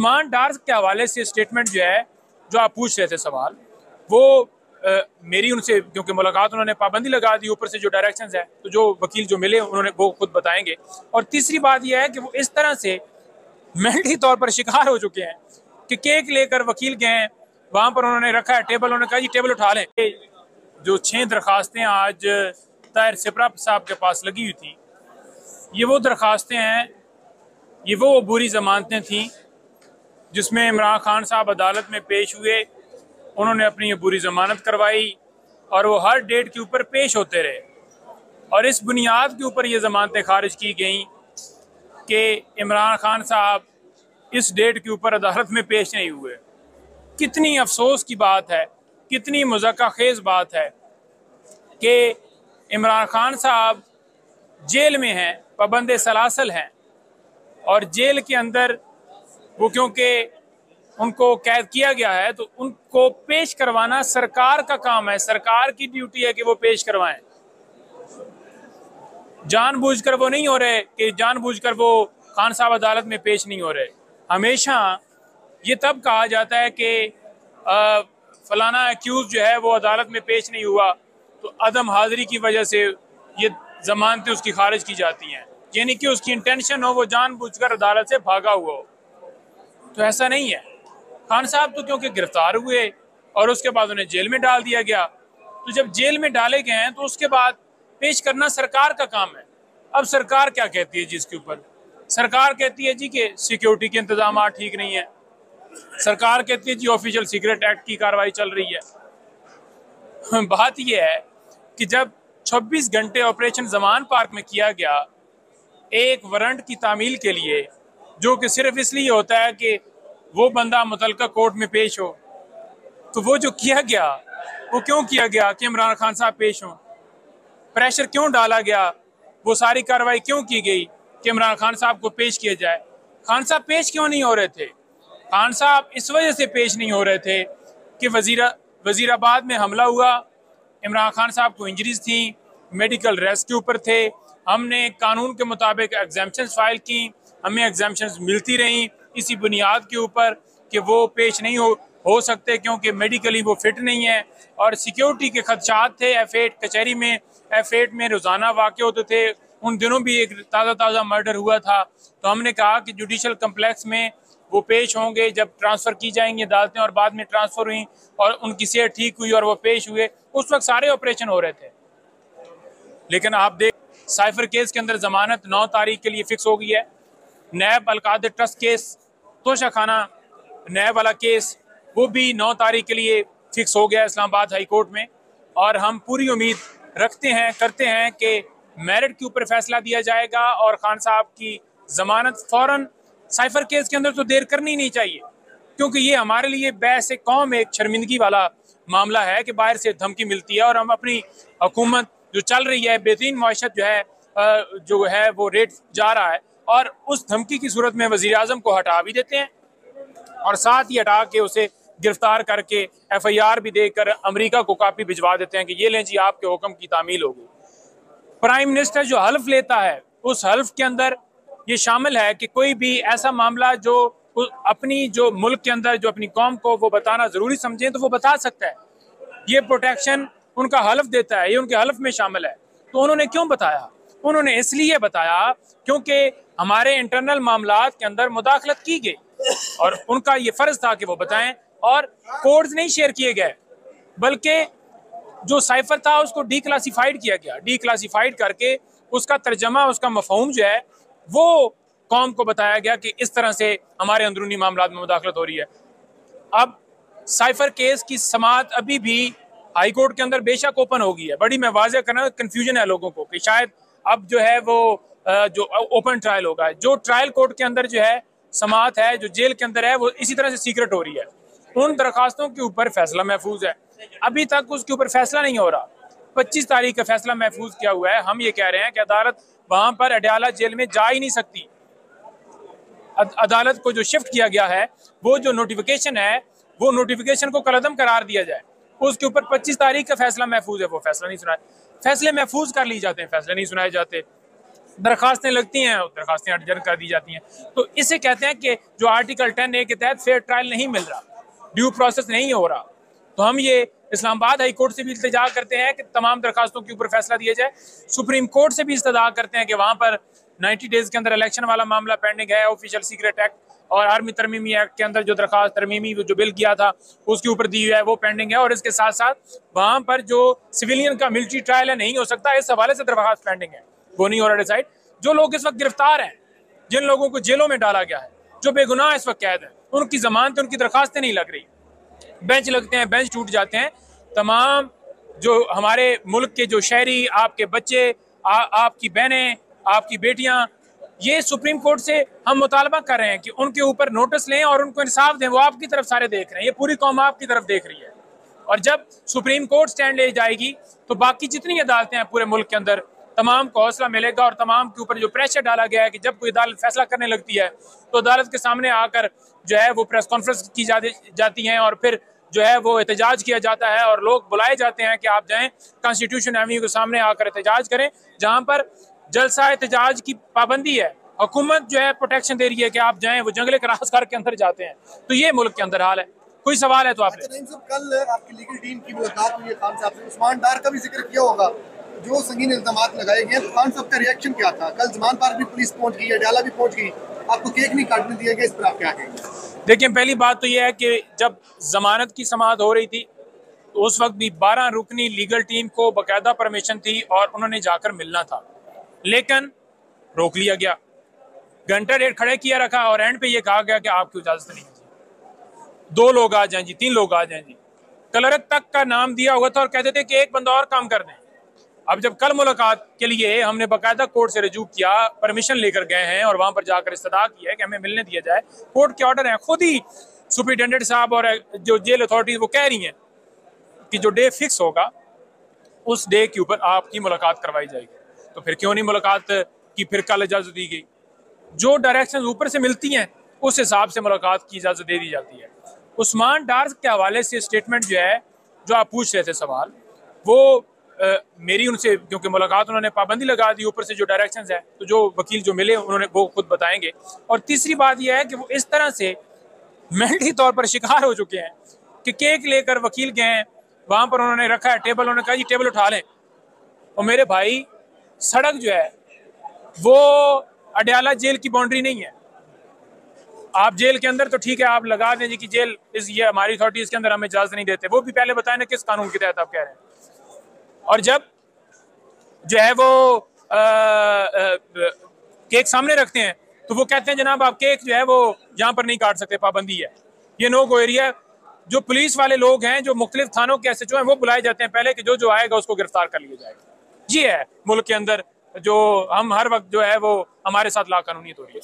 मान डार के हवाले से स्टेटमेंट जो है, जो आप पूछ रहे थे सवाल, वो मेरी उनसे क्योंकि मुलाकात उन्होंने पाबंदी लगा दी, ऊपर से जो डायरेक्शंस है, तो जो वकील जो मिले उन्होंने वो खुद बताएंगे। और तीसरी बात यह है कि वो इस तरह से मेंटली तौर पर शिकार हो चुके हैं कि केक लेकर वकील गए हैं, वहां पर उन्होंने रखा है टेबल, उन्होंने कहा जी टेबल उठा लें। जो 6 दरखास्तें आज ताहिर सिपरा साहब के पास लगी हुई थी, ये वो दरखास्तें हैं, ये वो बुरी जमानतें थी जिसमें इमरान खान साहब अदालत में पेश हुए, उन्होंने अपनी ये बुरी जमानत करवाई और वो हर डेट के ऊपर पेश होते रहे। और इस बुनियाद के ऊपर ये जमानतें खारिज की गई कि इमरान खान साहब इस डेट के ऊपर अदालत में पेश नहीं हुए। कितनी अफसोस की बात है, कितनी मज़ाक़ा खेज़ बात है कि इमरान खान साहब जेल में हैं, पाबंद सलासल हैं, और जेल के अंदर वो क्योंकि उनको कैद किया गया है तो उनको पेश करवाना सरकार का काम है, सरकार की ड्यूटी है कि वो पेश करवाएं। जानबूझकर वो नहीं हो रहे कि जानबूझकर वो खान साहब अदालत में पेश नहीं हो रहे। हमेशा ये तब कहा जाता है कि फलाना एक्यूज जो है वो अदालत में पेश नहीं हुआ तो अदम हाजिरी की वजह से ये जमानतें उसकी खारिज की जाती हैं, यानी कि उसकी इंटेंशन हो वो जानबूझकर अदालत से भागा हुआ हो। तो ऐसा नहीं है। खान साहब तो क्योंकि गिरफ्तार हुए और उसके बाद उन्हें जेल में डाल दिया गया, तो जब जेल में डाले गए हैं तो उसके बाद पेश करना सरकार का काम है। अब सरकार क्या कहती है जी इसके ऊपर? सरकार कहती है जी कि सिक्योरिटी के इंतजाम ठीक नहीं है, सरकार कहती है जी ऑफिशियल सीक्रेट एक्ट की कार्रवाई चल रही है। बात यह है कि जब 26 घंटे ऑपरेशन जमान पार्क में किया गया एक वारंट की तामील के लिए, जो कि सिर्फ इसलिए होता है कि वो बंदा मुतलका कोर्ट में पेश हो, तो वो जो किया गया वो क्यों किया गया कि इमरान खान साहब पेश हों? प्रेशर क्यों डाला गया? वो सारी कार्रवाई क्यों की गई कि इमरान खान साहब को पेश किया जाए? खान साहब पेश क्यों नहीं हो रहे थे? खान साहब इस वजह से पेश नहीं हो रहे थे कि वजीराबाद में हमला हुआ, इमरान खान साहब को इंजरीज थी, मेडिकल रेस्ट के ऊपर थे, हमने कानून के मुताबिक एग्जाम्पशंस फाइल की, हमें एग्जाम्पशंस मिलती रहीं इसी बुनियाद के ऊपर कि वो पेश नहीं हो सकते क्योंकि मेडिकली वो फिट नहीं है, और सिक्योरिटी के खदशात थे। F8 कचहरी में, F8 में रोज़ाना वाक़े होते थे। उन दिनों भी एक ताज़ा मर्डर हुआ था, तो हमने कहा कि जुडिशल कम्प्लेक्स में वो पेश होंगे जब ट्रांसफ़र की जाएंगी अदालतें, और बाद में ट्रांसफ़र हुई और उनकी सेहत ठीक हुई और वो पेश हुए। उस वक्त सारे ऑपरेशन हो रहे थे। लेकिन आप देख, साइफर केस के अंदर जमानत 9 तारीख के लिए फिक्स हो गई है। नैब अलकादर ट्रस्ट केस, तोशा खाना नैब वाला केस, वो भी 9 तारीख के लिए फिक्स हो गया इस्लामाबाद हाई कोर्ट में। और हम पूरी उम्मीद करते हैं कि मेरिट के ऊपर फैसला दिया जाएगा और खान साहब की जमानत फौरन। साइफर केस के अंदर तो देर करनी नहीं चाहिए, क्योंकि ये हमारे लिए बहस कौम एक शर्मिंदगी वाला मामला है कि बाहर से धमकी मिलती है और हम अपनी हुकूमत जो चल रही है, बेहतरीन मईशत जो है वो रेट जा रहा है, और उस धमकी की सूरत में वज़ीर आज़म को हटा भी देते हैं और साथ ही हटा के उसे गिरफ्तार करके FIR भी देकर अमेरिका को कापी भिजवा देते हैं कि ये लें जी आपके हुक्म की तामील होगी। प्राइम मिनिस्टर जो हल्फ लेता है, उस हल्फ के अंदर ये शामिल है कि कोई भी ऐसा मामला जो अपनी जो मुल्क के अंदर जो अपनी कौम को वो बताना ज़रूरी समझें तो वो बता सकता है। ये प्रोटेक्शन उनका हल्फ देता है, ये उनके हल्फ में शामिल है। तो उन्होंने क्यों बताया? उन्होंने इसलिए बताया क्योंकि हमारे इंटरनल मामलात के अंदर मुदाखलत की गई और उनका ये फ़र्ज था कि वो बताएं। और कोड्स नहीं शेयर किए गए, बल्कि जो साइफर था उसको डीक्लासिफाइड किया गया। डीक्लासिफाइड करके उसका तर्जमा, उसका मफहूम जो है वो कौम को बताया गया कि इस तरह से हमारे अंदरूनी मामलात में मुदाखलत हो रही है। अब साइफर केस की समाअत अभी भी हाई कोर्ट के अंदर बेशक ओपन हो गई है। बड़ी मैं वाज़ेह करना, कन्फ्यूजन है लोगों को कि शायद अब जो है वो जो ओपन ट्रायल होगा, जो ट्रायल कोर्ट के अंदर जो है समाअत है, जो जेल के अंदर है, वो इसी तरह से सीक्रेट हो रही है। उन दरखास्तों के ऊपर फैसला महफूज है, अभी तक उसके ऊपर फैसला नहीं हो रहा। 25 तारीख का फैसला महफूज किया हुआ है। हम ये कह रहे हैं कि अदालत वहां पर अडयाला जेल में जा ही नहीं सकती। अदालत को जो शिफ्ट किया गया है, वो जो नोटिफिकेशन है, वो नोटिफिकेशन को कलअदम करार दिया जाए। उसके ऊपर 25 तारीख का फैसला महफूज है, वो फैसला नहीं सुनाया। फैसले महफूज कर लिए जाते हैं, फैसले नहीं सुनाए जाते। दरखास्तें लगती हैं, दरखास्तें अर्जन कर दी जाती हैं। तो इसे कहते हैं कि जो आर्टिकल 10A के तहत फेयर ट्रायल नहीं मिल रहा, ड्यू प्रोसेस नहीं हो रहा। तो हम ये इस्लामाबाद हाई कोर्ट से भी इल्तिजा करते हैं कि तमाम दरखास्तों के ऊपर फैसला दिया जाए। सुप्रीम कोर्ट से भी इस्तदा करते हैं कि वहाँ पर 90 डेज के अंदर इलेक्शन वाला मामला पेंडिंग है, ऑफिशियल सीक्रेट एक्ट और आर्मी तरमीमी एक्ट के अंदर जो दरखास्त तरमीमी जो बिल किया था उसके ऊपर दी हुई है वो पेंडिंग है। और इसके साथ साथ वहाँ पर जो सिविलियन का मिलिट्री ट्रायल है नहीं हो सकता, इस हवाले से दरखास्त पेंडिंग है, वो नहीं हो रहा डिसाइड। जो लोग इस वक्त गिरफ्तार हैं, जिन लोगों को जेलों में डाला गया है, जो बेगुनाह इस वक्त कैद है, उनकी जमानतें, उनकी दरखास्तें नहीं लग रही, बेंच लगते हैं, बेंच टूट जाते हैं। तमाम जो हमारे मुल्क के जो शहरी, आपके बच्चे, आपकी बहनें, आपकी बेटियां, ये सुप्रीम कोर्ट से हम मुतालबा कर रहे हैं कि उनके ऊपर नोटिस लें और उनको इंसाफ दें। वो आपकी तरफ सारे देख रहे हैं, ये पूरी कौम आपकी तरफ देख रही है। और जब सुप्रीम कोर्ट स्टैंड ले जाएगी तो बाकी जितनी अदालतें हैं पूरे मुल्क के अंदर, तमाम को हौसला मिलेगा और तमाम के ऊपर जो प्रेशर डाला गया है कि जब कोई अदालत फैसला करने लगती है तो अदालत के सामने आकर जो है वो प्रेस कॉन्फ्रेंस की जाती हैं और फिर जो है वो एहतजाज किया जाता है और लोग बुलाए जाते हैं कि आप जाएं कॉन्स्टिट्यूशन एवेन्यू के सामने आकर एहतजाज करें, जहां पर जलसा एहतजाज की पाबंदी है। हुकूमत जो है प्रोटेक्शन दे रही है कि आप जाएं, वो जंगले क्रॉस के अंदर जाते हैं। तो ये मुल्क के अंदर हाल है। कोई सवाल है तो आपने? कल आपकी लीगल टीम की मुलाकात हुई है खान साहब से, उस्मान डार का भी जिक्र किया होगा, जो संगीन इल्जामात लगाए गए। तो खान साहब का रिएक्शन क्या था? कल जमान पार्क भी पुलिस पहुंच गई, अडयाला भी पहुंच गई, आपको केक नहीं काटने दिया गया, इस पर आप क्या कहेंगे? देखिए, पहली बात तो यह है कि जब जमानत की समाअत हो रही थी तो उस वक्त भी 12 रुकनी लीगल टीम को बाकायदा परमिशन थी और उन्होंने जाकर मिलना था, लेकिन रोक लिया गया, घंटा डेढ़ खड़े किया रखा और एंड पे ये कहा गया कि आपकी इजाजत नहीं है जी, 2 लोग आ जाएं जी, 3 लोग आ जाएं जी। क्लर्क तक का नाम दिया हुआ था और कहते थे कि एक बंदा और काम कर दें। अब जब कल मुलाकात के लिए हमने बाकायदा कोर्ट से रजू किया, परमिशन लेकर गए हैं और वहां पर जाकर इस्तदा की है कि हमें मिलने दिया जाए, कोर्ट के ऑर्डर हैं, खुद ही सुपरिटेंडेंट साहब और जो जेल अथॉरिटीज वो कह रही हैं कि जो डे फिक्स होगा उस डे के ऊपर आपकी मुलाकात करवाई जाएगी। तो फिर क्यों नहीं मुलाकात की फिर कल इजाजत दी गई? जो डायरेक्शन ऊपर से मिलती हैं उस हिसाब से मुलाकात की इजाजत दे दी जाती है। उस्मान डार के हवाले से स्टेटमेंट जो है, जो आप पूछ रहे थे सवाल, वो मेरी उनसे, क्योंकि मुलाकात उन्होंने पाबंदी लगा दी, ऊपर से जो डायरेक्शंस है, तो जो वकील जो मिले उन्होंने वो खुद बताएंगे। और तीसरी बात यह है कि वो इस तरह से मेंटली तौर पर शिकार हो चुके हैं कि केक लेकर वकील गए हैं, वहां पर उन्होंने रखा है टेबल, उन्होंने कहा जी टेबल उठा लें। और मेरे भाई, सड़क जो है वो अडयाला जेल की बाउंड्री नहीं है। आप जेल के अंदर तो ठीक है, आप लगा दें जी कि जेल ये हमारी अथॉरिटी इसके अंदर हमें इजाजत नहीं देते, वो भी पहले बताएं ना किस कानून के तहत आप कह रहे हैं। और जब जो है वो केक सामने रखते हैं तो वो कहते हैं जनाब आप केक जो है वो यहाँ पर नहीं काट सकते, पाबंदी है, ये नो गो एरिया। जो पुलिस वाले लोग हैं, जो मुख्तलिफ थानों के SHO हैं, वो बुलाए जाते हैं पहले कि जो आएगा उसको गिरफ्तार कर लिया जाएगा। ये है मुल्क के अंदर जो हम हर वक्त जो है वो हमारे साथ लाकानूनीयत हो रही है।